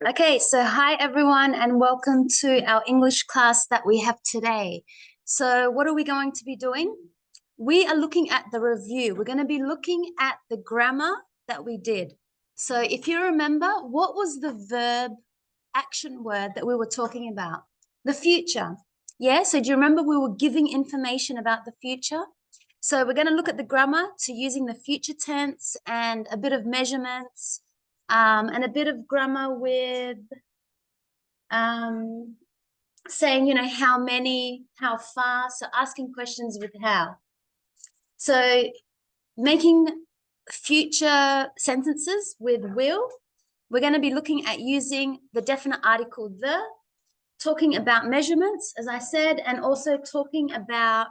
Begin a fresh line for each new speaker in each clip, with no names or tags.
Okay, so hi everyone and welcome to our English class that we have today. So what are we going to be doing? We are looking at the review. We're going to be looking at the grammar that we did. So if you remember, what was the verb action word that we were talking about? The future. Yeah, so do you remember we were giving information about the future? So we're going to look at the grammar to using the future tense and a bit of measurements, and a bit of grammar with saying, how many, how far. So asking questions with how. So making future sentences with will. We're going to be looking at using the definite article the, talking about measurements, as I said, and also talking about,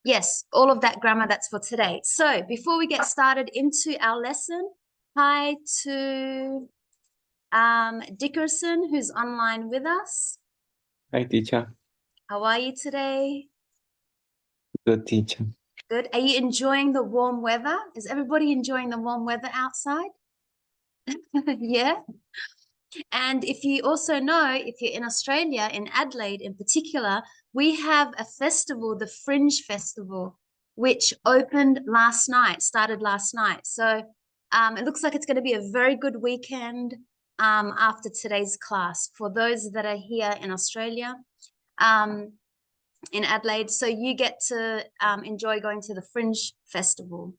yes, all of that grammar that's for today. So before we get started into our lesson, hi to Dickerson, who's online with us.
Hi, teacher.
How are you today?
Good, teacher.
Good. Are you enjoying the warm weather? Is everybody enjoying the warm weather outside? Yeah. And if you also know, if you're in Australia, in Adelaide in particular, we have a festival, the Fringe Festival, which opened last night, started last night. So it looks like it's going to be a very good weekend after today's class for those that are here in Australia, in Adelaide. So you get to enjoy going to the Fringe Festival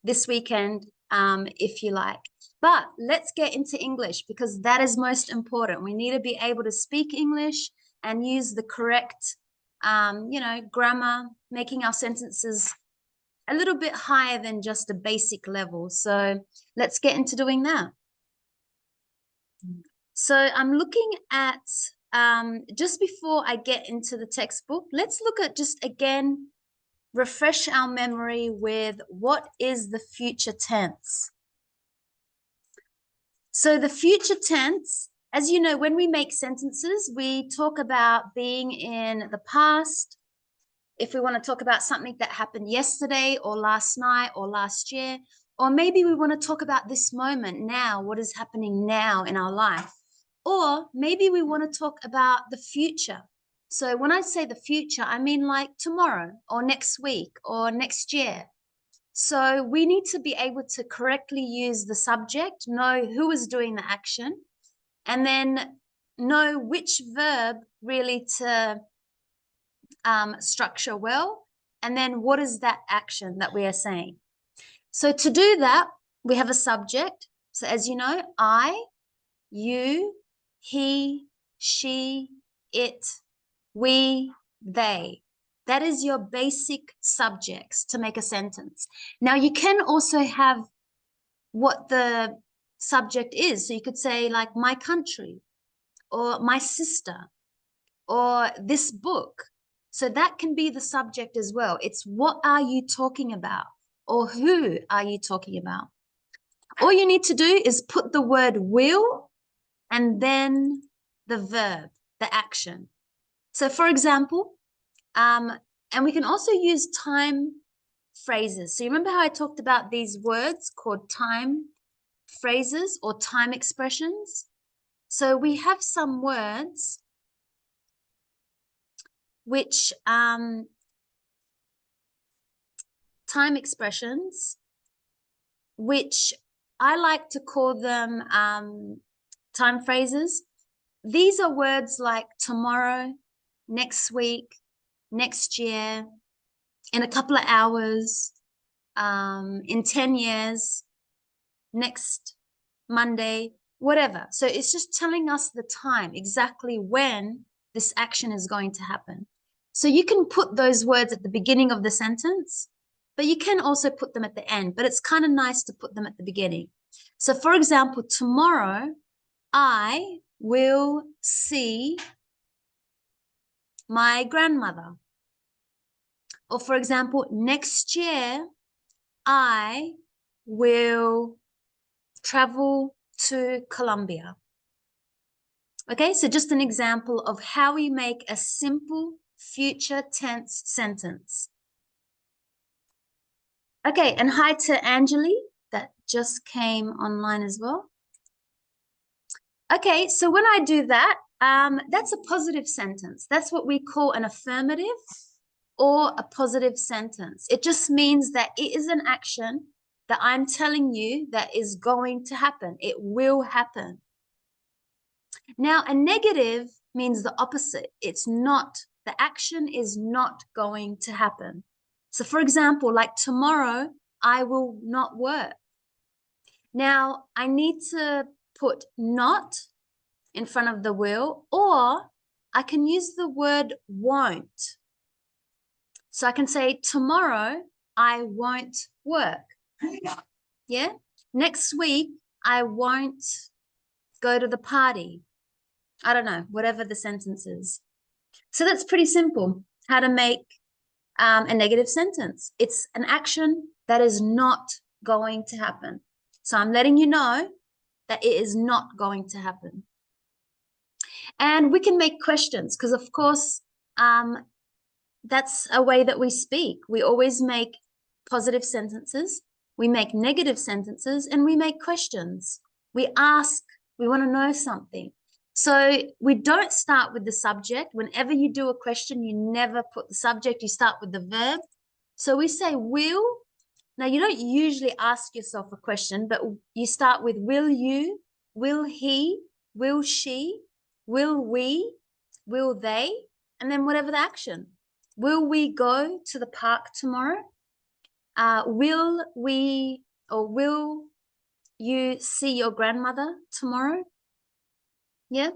this weekend, if you like. But let's get into English because that is most important. We need to be able to speak English and use the correct, grammar, making our sentences a little bit higher than just a basic level. So let's get into doing that. So I'm looking at, just before I get into the textbook, let's look at just again, refresh our memory with what is the future tense. So the future tense, as you know, when we make sentences, we talk about being in the past. If we want to talk about something that happened yesterday or last night or last year, or maybe we want to talk about this moment now, what is happening now in our life. Or maybe we want to talk about the future. So when I say the future, I mean like tomorrow or next week or next year. So we need to be able to correctly use the subject, know who is doing the action, and then know which verb really to structure well, and then what is that action that we are saying. So to do that, we have a subject. So as you know, I, you, he, she, it, we, they. That is your basic subjects to make a sentence. Now, you can also have what the subject is. So you could say like my country or my sister or this book. So that can be the subject as well. It's what are you talking about or who are you talking about? All you need to do is put the word will and then the verb, the action. So for example, and we can also use time phrases. So you remember how I talked about these words called time phrases or time expressions? So we have some words which time expressions, which I like to call them time phrases. These are words like tomorrow, next week, next year, in a couple of hours, in 10 years, next Monday, whatever. So it's just telling us the time, exactly when this action is going to happen. So you can put those words at the beginning of the sentence, but you can also put them at the end, but it's kind of nice to put them at the beginning. So for example, tomorrow, I will see my grandmother. Or for example, next year, I will travel to Colombia. Okay, so just an example of how we make a simple future tense sentence. Okay, and hi to Angeli that just came online as well. Okay, so when I do that, that's a positive sentence. That's what we call an affirmative or a positive sentence. It just means that it is an action that I'm telling you that is going to happen. It will happen. Now, a negative means the opposite. It's not, the action is not going to happen. So, for example, like tomorrow, I will not work. Now, I need to put not in front of the will, or I can use the word won't. So I can say, tomorrow, I won't work. Yeah. Next week, I won't go to the party. I don't know, whatever the sentence is. So that's pretty simple, how to make a negative sentence. It's an action that is not going to happen. So I'm letting you know that it is not going to happen. And we can make questions because, of course, that's a way that we speak. We always make positive sentences, we make negative sentences, and we make questions. We ask, we want to know something. So we don't start with the subject. Whenever you do a question, you never put the subject, you start with the verb. So we say will. Now, you don't usually ask yourself a question, but you start with will you, will he, will she, will we, will they, and then whatever the action. Will we go to the park tomorrow? Will we, or will you see your grandmother tomorrow? Yeah.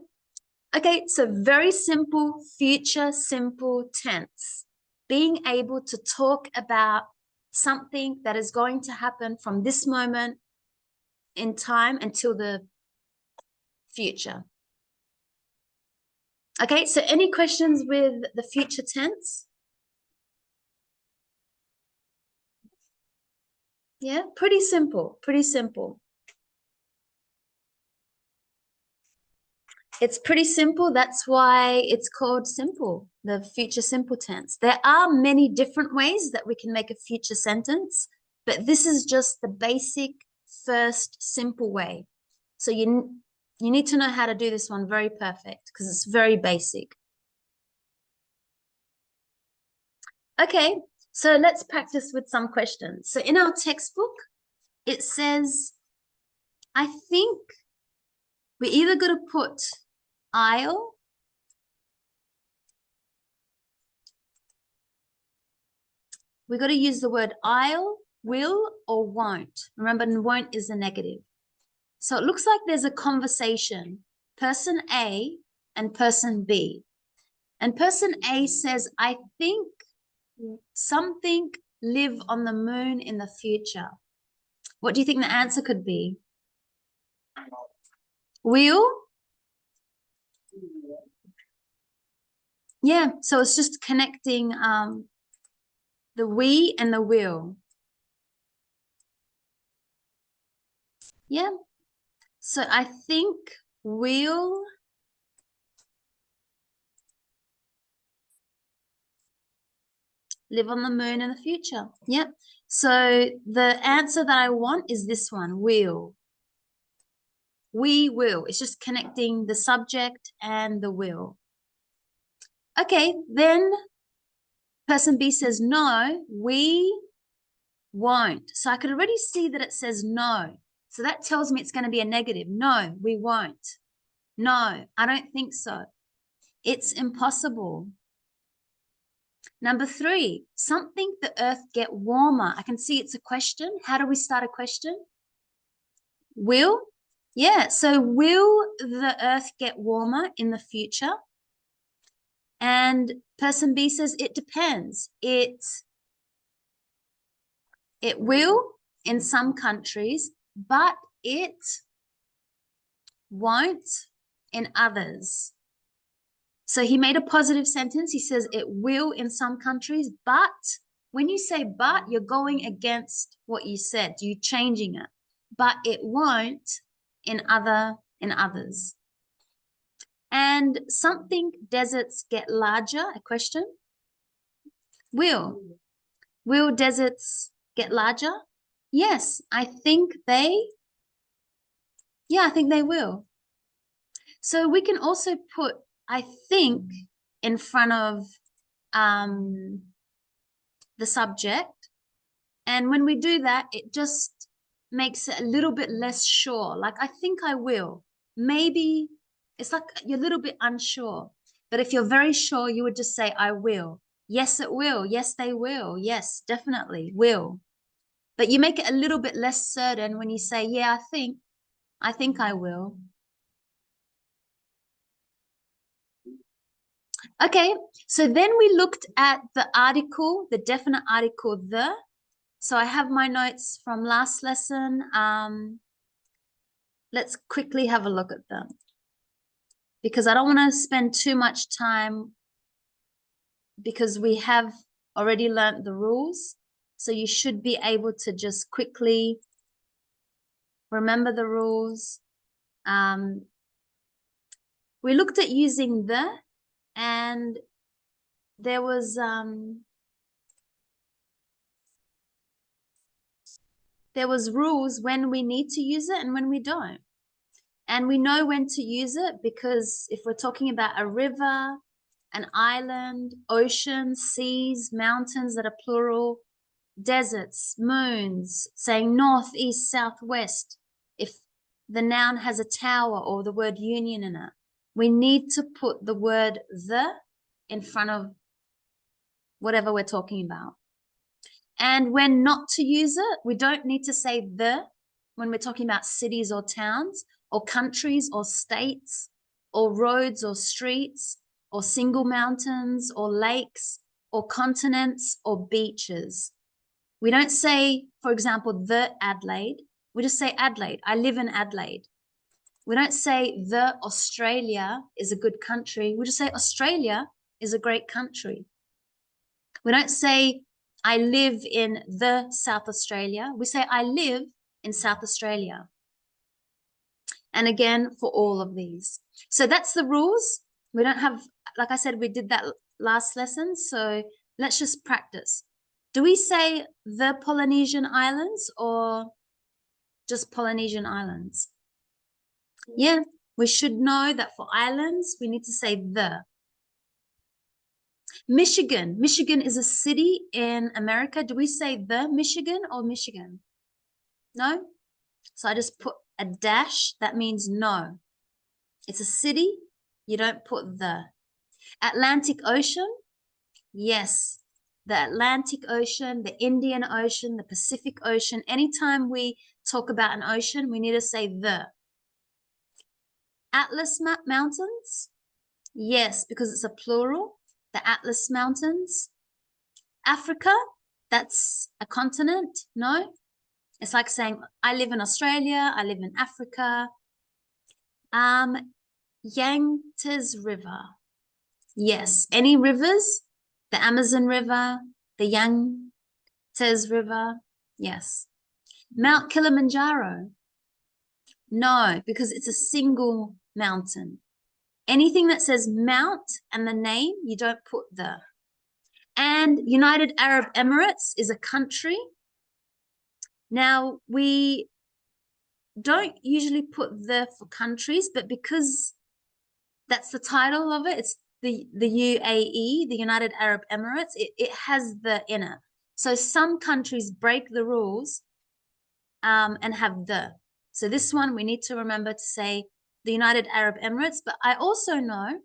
Okay, so very simple future simple tense. Being able to talk about something that is going to happen from this moment in time until the future. Okay, so any questions with the future tense? Yeah, pretty simple, pretty simple. It's pretty simple. That's why it's called simple, the future simple tense. There are many different ways that we can make a future sentence, but this is just the basic first simple way. So you need to know how to do this one very perfect because it's very basic. Okay, so let's practice with some questions. So in our textbook, it says, I think we're either going to put I'll, we got to use the word I'll, will, or won't. Remember, won't is a negative. So it looks like there's a conversation, person A and person B. And person A says, I think something live on the moon in the future. What do you think the answer could be? Will? Yeah, so it's just connecting the we and the will. Yeah. So I think will live on the moon in the future. Yep. So the answer that I want is this one, will. We will. It's just connecting the subject and the will. Okay, then person B says, no, we won't. So I could already see that it says no. So that tells me it's going to be a negative. No, we won't. No, I don't think so. It's impossible. Number 3, something the earth get warmer. I can see it's a question. How do we start a question? Will? Yeah, so will the earth get warmer in the future? And person B says it depends. It will in some countries, but it won't in others. So he made a positive sentence. He says it will in some countries, but when you say but, you're going against what you said. You're changing it. But it won't in others. And something deserts get larger, a question. Will deserts get larger? Yes, I think they will. So we can also put, I think, in front of the subject. And when we do that, it just makes it a little bit less sure. Like, I think I will. Maybe it's like you're a little bit unsure. But if you're very sure, you would just say, I will. Yes, it will. Yes, they will. Yes, definitely will. But you make it a little bit less certain when you say, yeah, I think I will. Okay, so then we looked at the article, the definite article, the. So I have my notes from last lesson. Let's quickly have a look at them because I don't want to spend too much time because we have already learned the rules. So you should be able to just quickly remember the rules. We looked at using the, and there was rules when we need to use it and when we don't. And we know when to use it because if we're talking about a river, an island, ocean, seas, mountains that are plural, deserts, moons, saying north, east, south, west, if the noun has a tower or the word union in it, we need to put the word the in front of whatever we're talking about. And when not to use it, we don't need to say the when we're talking about cities or towns or countries or states or roads or streets or single mountains or lakes or continents or beaches. We don't say, for example, the Adelaide. We just say Adelaide. I live in Adelaide. We don't say the Australia is a good country. We just say Australia is a great country. We don't say I live in the South Australia. We say I live in South Australia. And again, for all of these. So that's the rules. We don't have, like I said, we did that last lesson. So let's just practice. Do we say the Polynesian Islands or just Polynesian Islands? Yeah, we should know that for islands, we need to say the. Michigan. Michigan is a city in America. Do we say the Michigan or Michigan? No? So I just put a dash. That means no. It's a city. You don't put the. Atlantic Ocean. Yes. The Atlantic Ocean, the Indian Ocean, the Pacific Ocean. Anytime we talk about an ocean, we need to say the. Atlas Mountains. Yes, because it's a plural. The Atlas Mountains. Africa, that's a continent. No, it's like saying I live in Australia, I live in Africa. Yangtze River. Yes, any rivers, the Amazon River, the Yangtze River. Yes. Mount Kilimanjaro. No, because it's a single mountain. Anything that says mount and the name, you don't put the. And United Arab Emirates is a country. Now, we don't usually put the for countries, but because that's the title of it, it's the UAE, the United Arab Emirates, it has the in it. So some countries break the rules and have the. So this one, we need to remember to say the United Arab Emirates, but I also know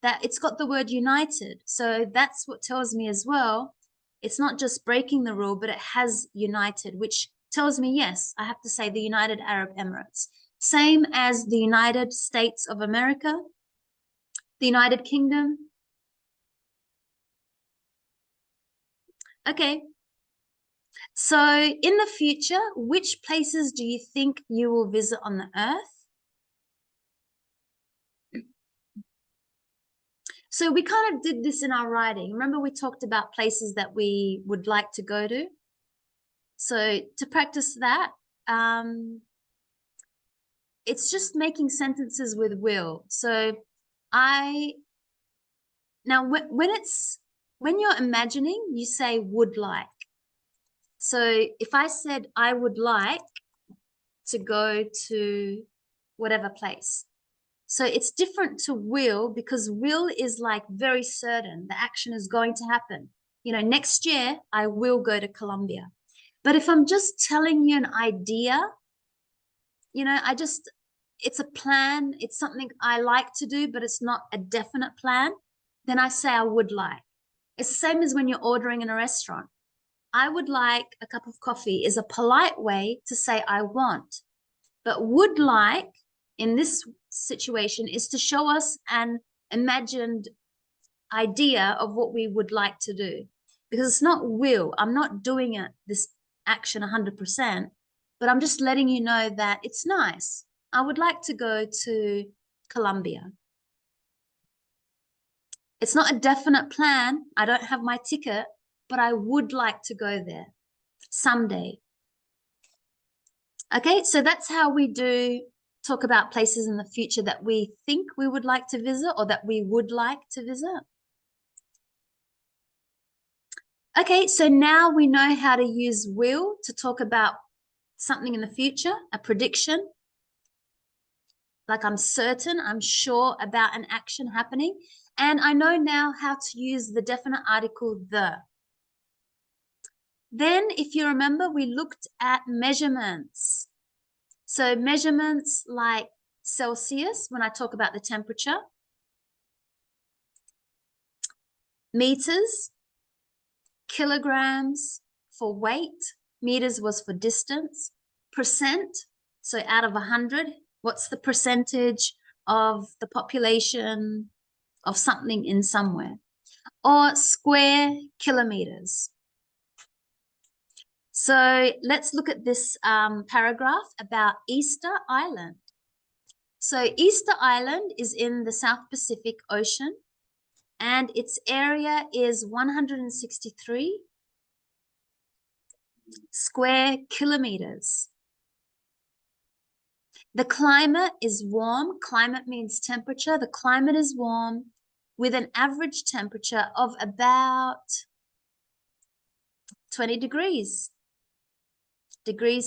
that it's got the word united. So that's what tells me as well, it's not just breaking the rule, but it has united, which tells me, yes, I have to say the United Arab Emirates. Same as the United States of America, the United Kingdom. Okay. So in the future, which places do you think you will visit on the earth? So we kind of did this in our writing. Remember we talked about places that we would like to go to? So to practice that, it's just making sentences with will. So now when you're imagining, you say would like. So if I said I would like to go to whatever place. So it's different to will, because will is like very certain. The action is going to happen. You know, next year I will go to Colombia. But if I'm just telling you an idea, you know, it's a plan. It's something I like to do, but it's not a definite plan. Then I say I would like. It's the same as when you're ordering in a restaurant. I would like a cup of coffee is a polite way to say I want. But would like in this situation is to show us an imagined idea of what we would like to do. Because it's not will. I'm not doing it, this action 100%, but I'm just letting you know that it's nice. I would like to go to Colombia. It's not a definite plan. I don't have my ticket, but I would like to go there someday. Okay, so that's how we do talk about places in the future that we think we would like to visit or that we would like to visit. Okay, so now we know how to use will to talk about something in the future, a prediction. Like I'm certain, I'm sure about an action happening. And I know now how to use the definite article the. Then, if you remember, we looked at measurements. So measurements like Celsius, when I talk about the temperature, meters, kilograms for weight, meters was for distance, percent, so out of 100, what's the percentage of the population of something in somewhere, or square kilometers. So let's look at this paragraph about Easter Island. So Easter Island is in the South Pacific Ocean, and its area is 163 square kilometers. The climate is warm. Climate means temperature. The climate is warm with an average temperature of about 20 degrees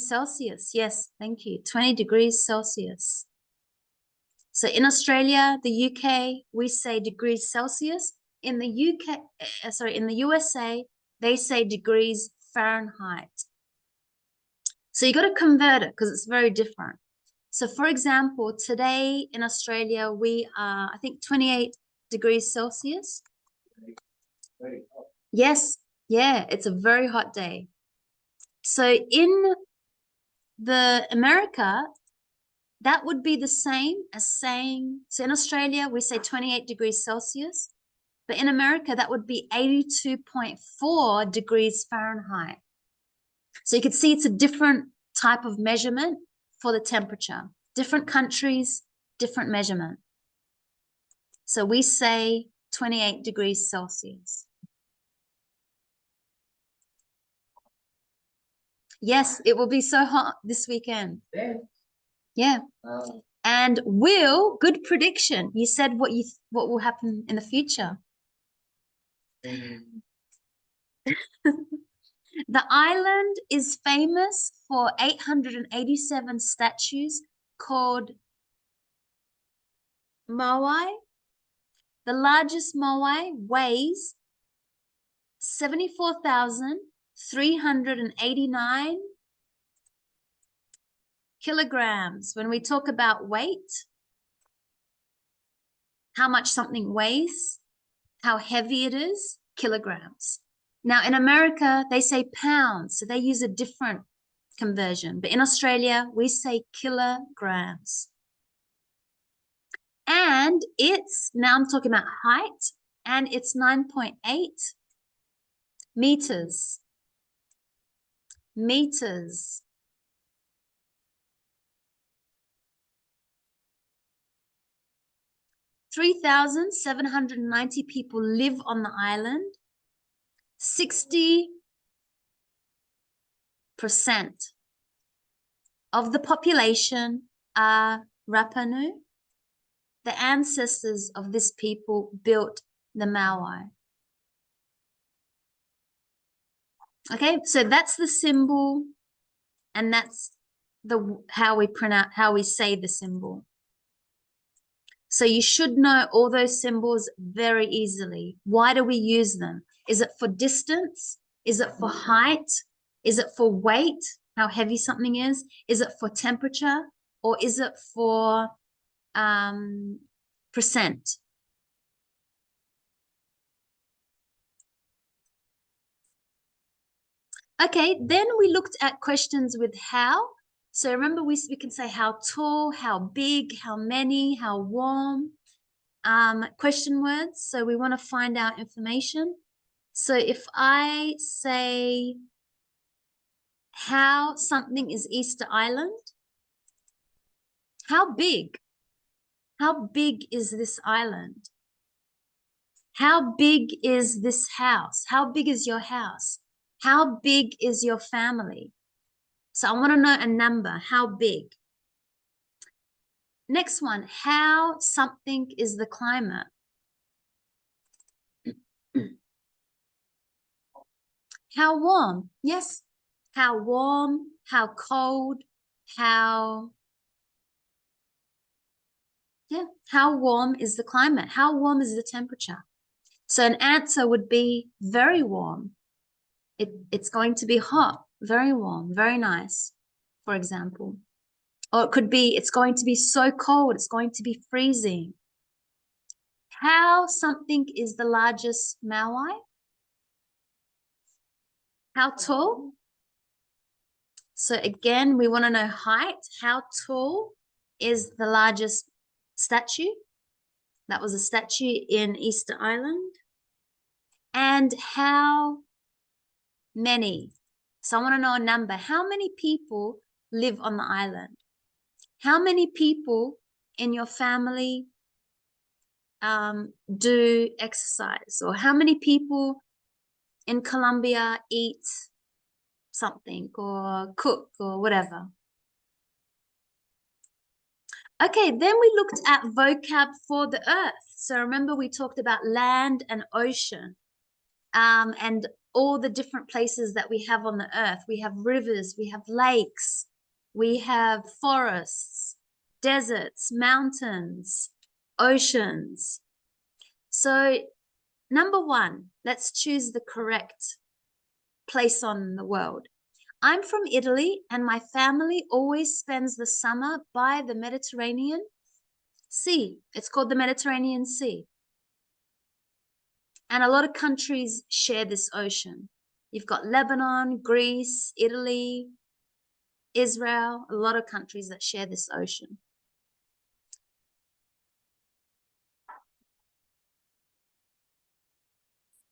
Celsius. Yes, thank you. 20 degrees Celsius. So in Australia, the UK, we say degrees Celsius. In the in the USA, they say degrees Fahrenheit. So you got to convert it because it's very different. So for example, today in Australia, we are, I think, 28 degrees Celsius. Yes, yeah, it's a very hot day. So in the America, that would be the same as saying, so in Australia, we say 28 degrees Celsius, but in America, that would be 82.4 degrees Fahrenheit. So you can see it's a different type of measurement for the temperature. Different countries, different measurement. So we say 28 degrees Celsius. Yes, it will be so hot this weekend. Yeah. And will, good prediction. You said what will happen in the future. The island is famous for 887 statues called moai. The largest moai weighs 74,389 kilograms. When we talk about weight, how much something weighs, how heavy it is, kilograms. Now in America, they say pounds, so they use a different conversion. But in Australia, we say kilograms. And now I'm talking about height, and it's 9.8 meters. Meters. 3,790 people live on the island. 60% of the population are Rapanu. The ancestors of this people built the Maui. Okay, so that's the symbol, and that's how we say the symbol. So you should know all those symbols very easily. Why do we use them? Is it for distance? Is it for height? Is it for weight, how heavy something is? Is it for temperature? Or is it for percent? Okay, then we looked at questions with how. So remember we can say how tall, how big, how many, how warm. Question words. So we want to find out information. So if I say how something is Easter Island, how big? How big is this island? How big is this house? How big is your house? How big is your family? So I want to know a number. How big? Next one, how something is the climate? How warm? Yes. How warm? How cold? How warm is the climate? How warm is the temperature? So an answer would be very warm. It's going to be hot, very warm, very nice, for example. Or it could be, it's going to be so cold, it's going to be freezing. How something is the largest Maui? How tall? So again, we want to know height. How tall is the largest statue? That was a statue in Easter Island. And how many? So I want to know a number. How many people live on the island? How many people in your family do exercise? Or how many people in Colombia eat something or cook or whatever? Okay, then we looked at vocab for the earth. So remember we talked about land and ocean and all the different places that we have on the earth. We have rivers, we have lakes, we have forests, deserts, mountains, oceans. So number one, let's choose the correct place on the world. I'm from Italy and my family always spends the summer by the Mediterranean Sea. It's called the Mediterranean Sea. And a lot of countries share this ocean. You've got Lebanon, Greece, Italy, Israel, a lot of countries that share this ocean.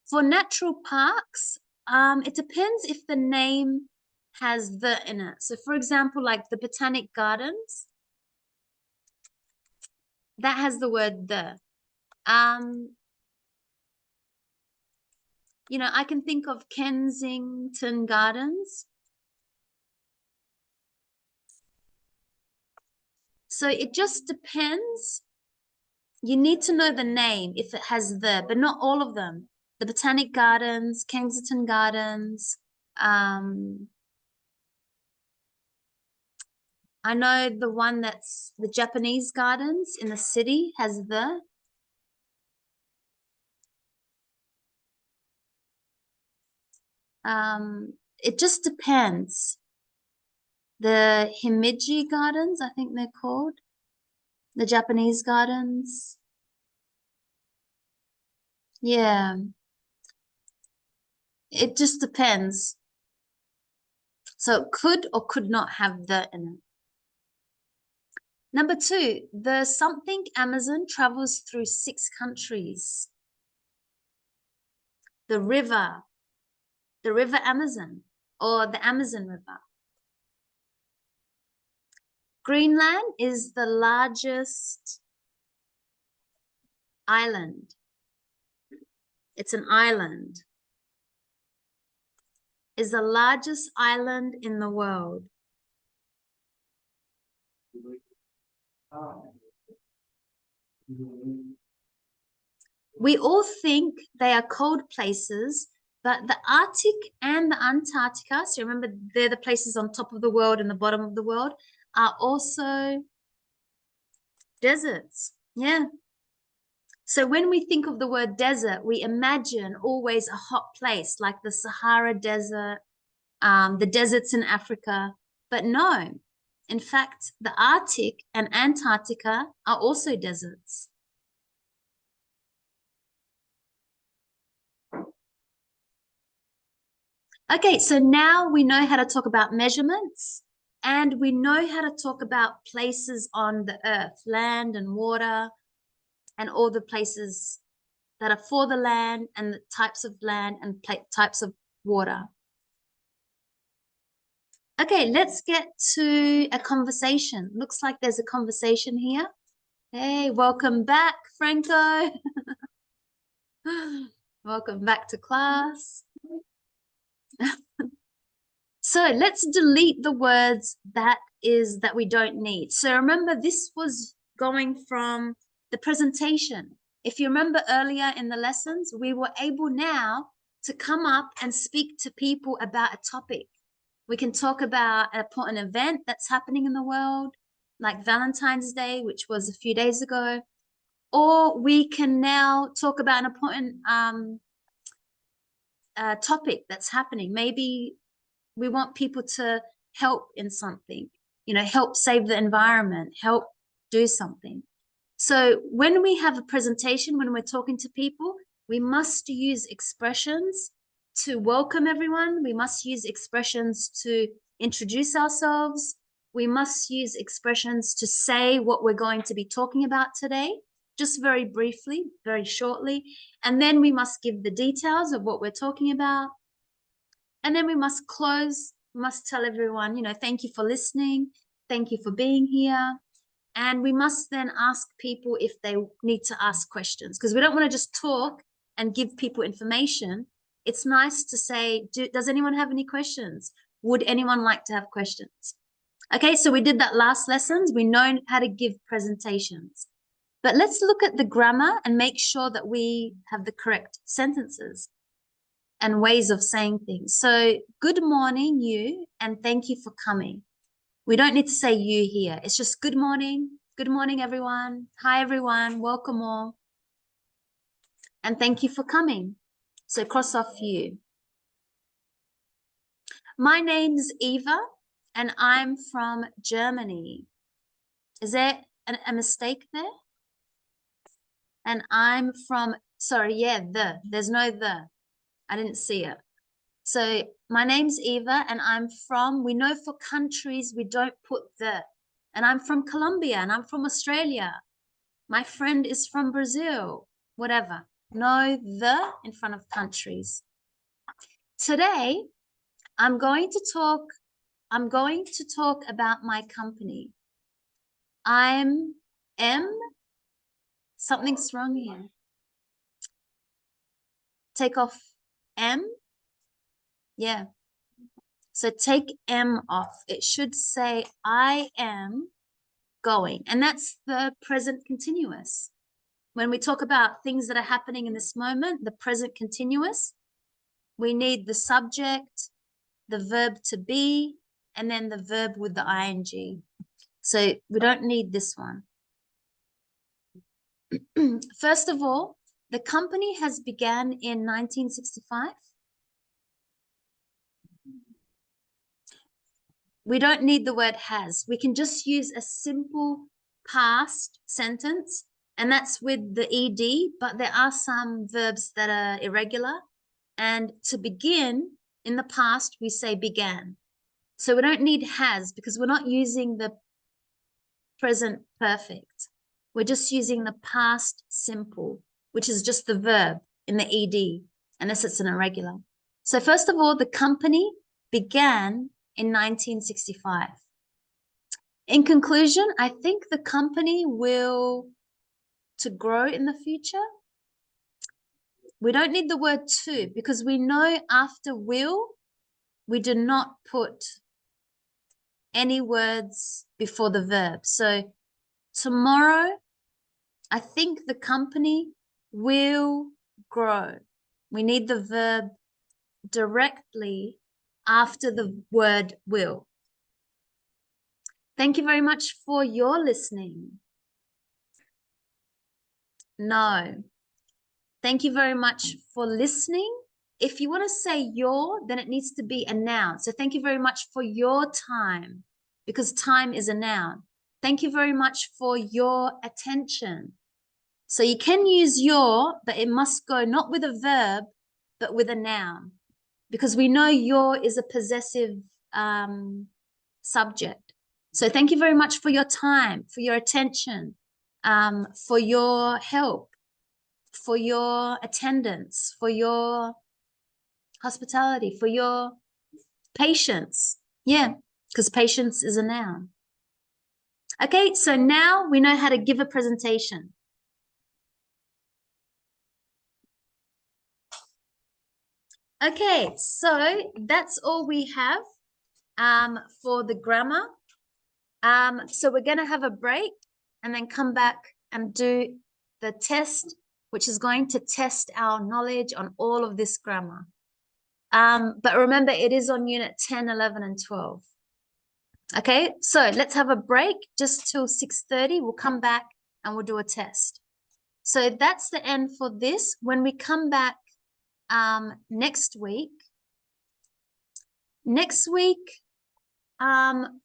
For natural parks, it depends if the name has the in it. So for example, like the Botanic Gardens, that has the word the. You know, I can think of Kensington Gardens. So it just depends. You need to know the name if it has the, but not all of them. The Botanic Gardens, Kensington Gardens. I know the one that's the Japanese Gardens in the city has the. It just depends. The Himeji Gardens, I think they're called. The Japanese Gardens. Yeah. It just depends. So it could or could not have the in it. Number two, the something Amazon travels through 6 countries. The river Amazon or the Amazon River. Greenland is the largest island. It's an island. Is the largest island in the world. We all think they are cold places, but the Arctic and the Antarctica, so remember they're the places on top of the world and the bottom of the world, are also deserts. Yeah. So when we think of the word desert, we imagine always a hot place like the Sahara Desert, the deserts in Africa. But no, in fact, the Arctic and Antarctica are also deserts. Okay, so now we know how to talk about measurements and we know how to talk about places on the earth, land and water, and all the places that are for the land and the types of land and types of water. Okay, let's get to a conversation. Looks like there's a conversation here. Hey, welcome back, Franco. Welcome back to class. So let's delete the words that we don't need. So remember, this was going from the presentation. If you remember earlier in the lessons, we were able now to come up and speak to people about a topic. We can talk about an important event that's happening in the world, like Valentine's Day, which was a few days ago, or we can now talk about an important topic that's happening. Maybe we want people to help in something, help save the environment, help do something. So when we have a presentation, when we're talking to people, we must use expressions to welcome everyone. We must use expressions to introduce ourselves. We must use expressions to say what we're going to be talking about today, just very briefly, very shortly. And then we must give the details of what we're talking about. And then we must close, we must tell everyone, thank you for listening. Thank you for being here. And we must then ask people if they need to ask questions, because we don't want to just talk and give people information. It's nice to say, does anyone have any questions? Would anyone like to have questions? Okay, so we did that last lessons. We know how to give presentations. But let's look at the grammar and make sure that we have the correct sentences and ways of saying things. So good morning, you, and thank you for coming. We don't need to say you here. It's just good morning. Good morning, everyone. Hi, everyone. Welcome all. And thank you for coming. So cross off you. My name's Eva, and I'm from Germany. Is there a mistake there? And I'm from, sorry, yeah, there's no the. I didn't see it. So my name's Eva and I'm from, we know for countries, we don't put the, and I'm from Colombia and I'm from Australia. My friend is from Brazil, whatever. No the in front of countries. Today, I'm going to talk about my company. Something's wrong here. Take off M. Yeah. So take M off. It should say I am going. And that's the present continuous. When we talk about things that are happening in this moment, the present continuous, we need the subject, the verb to be, and then the verb with the ing. So we don't need this one. First of all, the company has began in 1965. We don't need the word has. We can just use a simple past sentence, and that's with the ed, but there are some verbs that are irregular. And to begin, in the past, we say began. So we don't need has because we're not using the present perfect. We're just using the past simple, which is just the verb in the ed, unless it's an irregular. So first of all, the company began in 1965. In conclusion, I think the company will to grow in the future. We don't need the word to because we know after will, we do not put any words before the verb. So tomorrow, I think the company will grow. We need the verb directly after the word will. Thank you very much for your listening. No. Thank you very much for listening. If you want to say your, then it needs to be a noun. So thank you very much for your time, because time is a noun. Thank you very much for your attention. So you can use your, but it must go not with a verb, but with a noun, because we know your is a possessive subject. So thank you very much for your time, for your attention, for your help, for your attendance, for your hospitality, for your patience. Yeah, because patience is a noun. Okay, so now we know how to give a presentation. Okay, so that's all we have for the grammar. So we're going to have a break and then come back and do the test, which is going to test our knowledge on all of this grammar. But remember, it is on unit 10, 11, and 12. Okay, so let's have a break just till 6:30. We'll come back and we'll do a test. So that's the end for this. When we come back next week,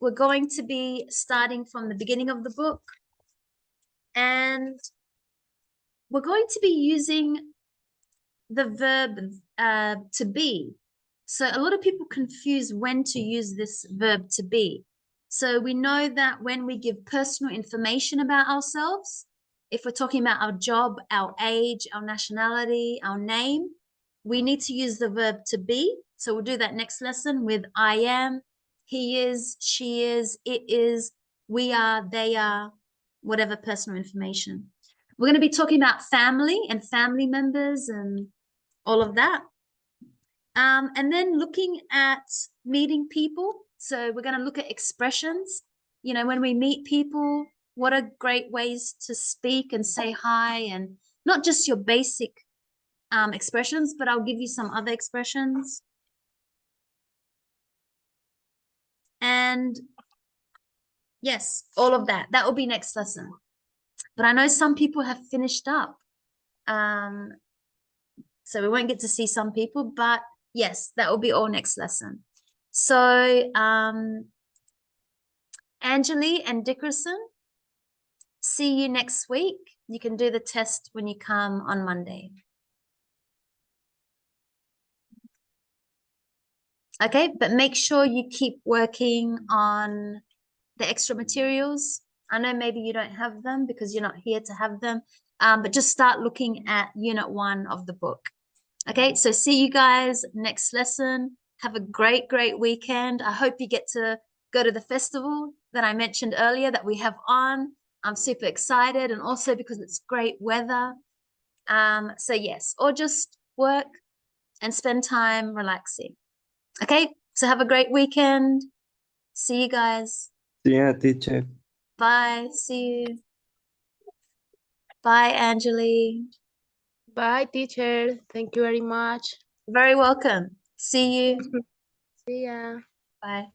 we're going to be starting from the beginning of the book, and we're going to be using the verb to be. So a lot of people confuse when to use this verb to be. So we know that when we give personal information about ourselves, if we're talking about our job, our age, our nationality, our name, we need to use the verb to be. So we'll do that next lesson with I am, he is, she is, it is, we are, they are, whatever personal information. We're going to be talking about family and family members and all of that. And then looking at meeting people. So we're going to look at expressions. You know, when we meet people, what are great ways to speak and say hi, and not just your basic expressions, but I'll give you some other expressions. And yes, all of that. That will be next lesson. But I know some people have finished up. So we won't get to see some people, but yes, that will be all next lesson. So Angeli and Dickerson, see you next week. You can do the test when you come on Monday. Okay, but make sure you keep working on the extra materials. I know maybe you don't have them because you're not here to have them, but just start looking at Unit 1 of the book. Okay, so see you guys next lesson. Have a great, great weekend. I hope you get to go to the festival that I mentioned earlier that we have on. I'm super excited, and also because it's great weather. So yes, or just work and spend time relaxing. Okay, so have a great weekend. See you guys.
See ya, teacher.
Bye. See you. Bye, Angeli.
Bye, teacher. Thank you very much.
Very welcome. See you.
See ya.
Bye.